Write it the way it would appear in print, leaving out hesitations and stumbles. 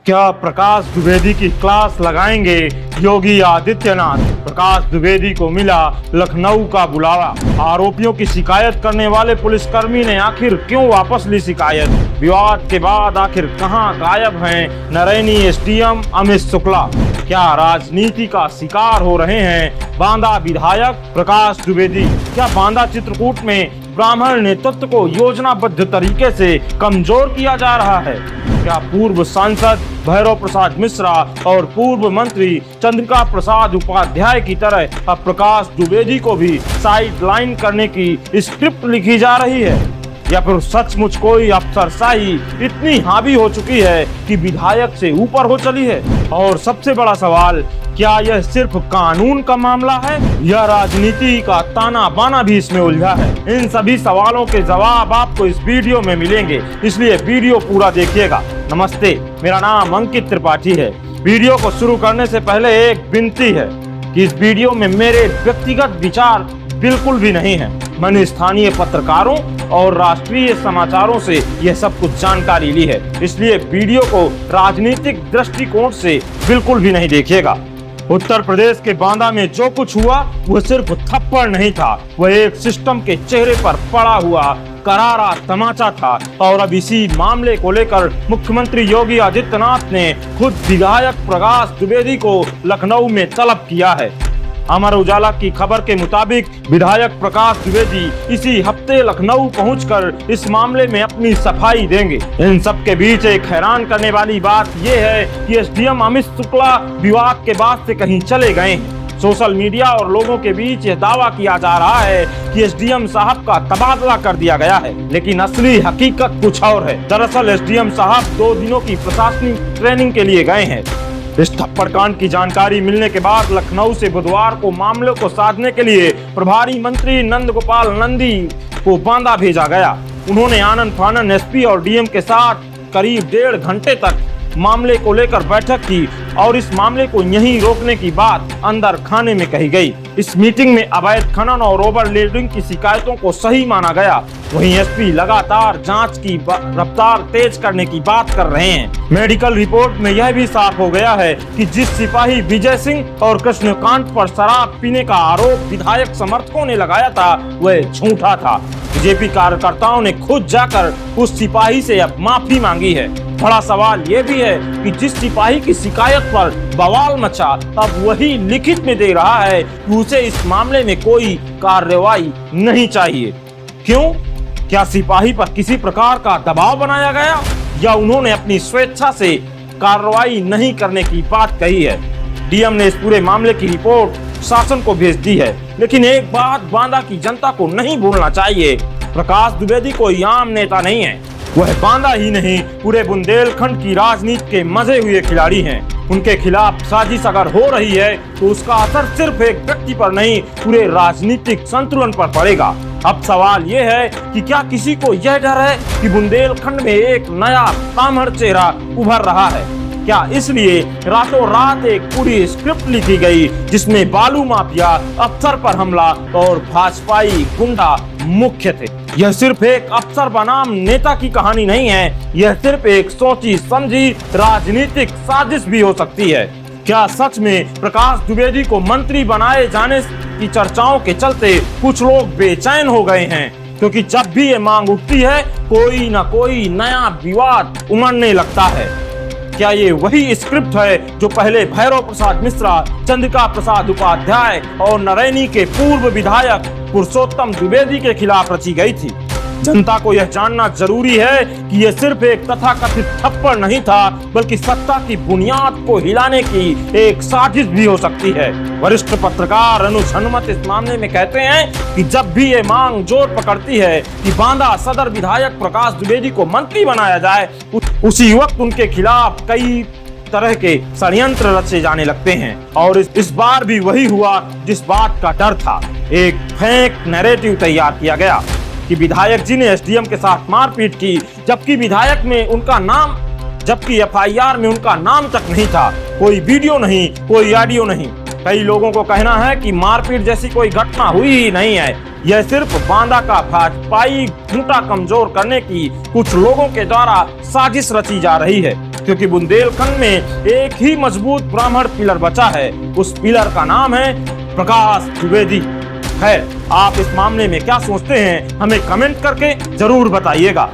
क्या प्रकाश द्विवेदी की क्लास लगाएंगे योगी आदित्यनाथ? प्रकाश द्विवेदी को मिला लखनऊ का बुलावा। आरोपियों की शिकायत करने वाले पुलिसकर्मी ने आखिर क्यों वापस ली शिकायत? विवाद के बाद आखिर कहां गायब हैं नरैनी एसडीएम अमित शुक्ला? क्या राजनीति का शिकार हो रहे हैं बांदा विधायक प्रकाश द्विवेदी? क्या बांदा चित्रकूट में ब्राह्मण नेतृत्व को योजनाबद्ध तरीके से कमजोर किया जा रहा है? क्या पूर्व सांसद भैरव प्रसाद मिश्रा और पूर्व मंत्री चंद्रिका प्रसाद उपाध्याय की तरह अब प्रकाश द्विवेदी को भी साइडलाइन करने की स्क्रिप्ट लिखी जा रही है? या फिर सचमुच कोई अफसरशाही इतनी हावी हो चुकी है कि विधायक से ऊपर हो चली है? और सबसे बड़ा सवाल, क्या यह सिर्फ कानून का मामला है या राजनीति का ताना बाना भी इसमें उलझा है? इन सभी सवालों के जवाब आपको इस वीडियो में मिलेंगे, इसलिए वीडियो पूरा देखिएगा। नमस्ते, मेरा नाम अंकित त्रिपाठी है। वीडियो को शुरू करने से पहले एक विनती है कि इस वीडियो में मेरे व्यक्तिगत विचार बिल्कुल भी नहीं है। मैंने स्थानीय पत्रकारों और राष्ट्रीय समाचारों से यह सब कुछ जानकारी ली है, इसलिए वीडियो को राजनीतिक दृष्टिकोण से बिल्कुल भी नहीं देखिएगा। उत्तर प्रदेश के बांदा में जो कुछ हुआ वह सिर्फ थप्पड़ नहीं था, वह एक सिस्टम के चेहरे पर पड़ा हुआ करारा तमाचा था। और अब इसी मामले को लेकर मुख्यमंत्री योगी आदित्यनाथ ने खुद विधायक प्रकाश द्विवेदी को लखनऊ में तलब किया है। अमर उजाला की खबर के मुताबिक विधायक प्रकाश द्विवेदी इसी हफ्ते लखनऊ पहुंचकर इस मामले में अपनी सफाई देंगे। इन सब के बीच एक हैरान करने वाली बात यह है कि एसडीएम अमित शुक्ला विवाद के बाद से कहीं चले गए हैं। सोशल मीडिया और लोगों के बीच यह दावा किया जा रहा है कि एसडीएम साहब का तबादला कर दिया गया है, लेकिन असली हकीकत कुछ और है। दरअसल एसडीएम साहब 2 दिनों की प्रशासनिक ट्रेनिंग के लिए गए हैं। इस थप्पड़ कांड की जानकारी मिलने के बाद लखनऊ से बुधवार को मामले को साधने के लिए प्रभारी मंत्री नंद गोपाल नंदी को बांदा भेजा गया। उन्होंने आनन फानन एसपी और डीएम के साथ करीब 1.5 घंटे तक मामले को लेकर बैठक की और इस मामले को यहीं रोकने की बात अंदर खाने में कही गई। इस मीटिंग में अवैध खनन और ओवरलोडिंग की शिकायतों को सही माना गया। वहीं एसपी लगातार जांच की रफ्तार तेज करने की बात कर रहे हैं। मेडिकल रिपोर्ट में यह भी साफ हो गया है कि जिस सिपाही विजय सिंह और कृष्णकांत पर शराब पीने का आरोप विधायक समर्थकों ने लगाया था वह झूठा था। बीजेपी कार्यकर्ताओं ने खुद जाकर उस सिपाही से अब माफी मांगी है। बड़ा सवाल ये भी है कि जिस सिपाही की शिकायत पर बवाल मचा अब वही लिखित में दे रहा है कि उसे इस मामले में कोई कार्रवाई नहीं चाहिए। क्यों? क्या सिपाही पर किसी प्रकार का दबाव बनाया गया या उन्होंने अपनी स्वेच्छा से कार्रवाई नहीं करने की बात कही है? डीएम ने इस पूरे मामले की रिपोर्ट शासन को भेज दी है, लेकिन एक बात बांदा की जनता को नहीं भूलना चाहिए, प्रकाश द्विवेदी कोई आम नेता नहीं है। वह बांदा ही नहीं पूरे बुंदेलखंड की राजनीति के मजे हुए खिलाड़ी हैं। उनके खिलाफ साजिश अगर हो रही है तो उसका असर सिर्फ एक व्यक्ति पर नहीं पूरे राजनीतिक संतुलन पर पड़ेगा। अब सवाल ये है कि क्या किसी को यह डर है कि बुंदेलखंड में एक नया तामड़ चेहरा उभर रहा है? क्या इसलिए रातों रात एक पूरी स्क्रिप्ट लिखी गई जिसमें बालू माफिया, अफसर पर हमला और भाजपाई गुंडा मुख्य थे? यह सिर्फ एक अफसर बनाम नेता की कहानी नहीं है, यह सिर्फ एक सोची समझी राजनीतिक साजिश भी हो सकती है। क्या सच में प्रकाश द्विवेदी को मंत्री बनाए जाने की चर्चाओं के चलते कुछ लोग बेचैन हो गए हैं? क्योंकि जब भी ये मांग उठती है कोई ना कोई नया विवाद उमड़ने लगता है। क्या ये वही स्क्रिप्ट है जो पहले भैरव प्रसाद मिश्रा, चंद्रिका प्रसाद उपाध्याय और नरैनी के पूर्व विधायक पुरुषोत्तम द्विवेदी के खिलाफ रची गई थी? जनता को यह जानना जरूरी है कि यह सिर्फ एक तथाकथित थप्पड़ नहीं था, बल्कि सत्ता की बुनियाद को हिलाने की एक साजिश भी हो सकती है। वरिष्ठ पत्रकार अनुज हनुमत इस मामले में कहते हैं कि जब भी ये मांग जोर पकड़ती है कि बांदा सदर विधायक प्रकाश द्विवेदी को मंत्री बनाया जाए, उसी वक्त उनके खिलाफ कई तरह के षड्यंत्र रचे जाने लगते हैं। और इस बार भी वही हुआ जिस बात का डर था। एक फेक नैरेटिव तैयार किया गया कि विधायक जी ने एसडीएम के साथ मारपीट की, जबकि विधायक में उनका नाम, जबकि एफआईआर में उनका नाम तक नहीं था। कोई वीडियो नहीं, कोई ऑडियो नहीं। कई लोगों को कहना है कि मारपीट जैसी कोई घटना हुई ही नहीं है। यह सिर्फ बांदा का भाजपाई खूंटा कमजोर करने की कुछ लोगों के द्वारा साजिश रची जा रही है, क्योंकि बुंदेलखंड में एक ही मजबूत ब्राह्मण पिलर बचा है। उस पिलर का नाम है प्रकाश द्विवेदी। खैर, आप इस मामले में क्या सोचते हैं, हमें कमेंट करके जरूर बताइएगा।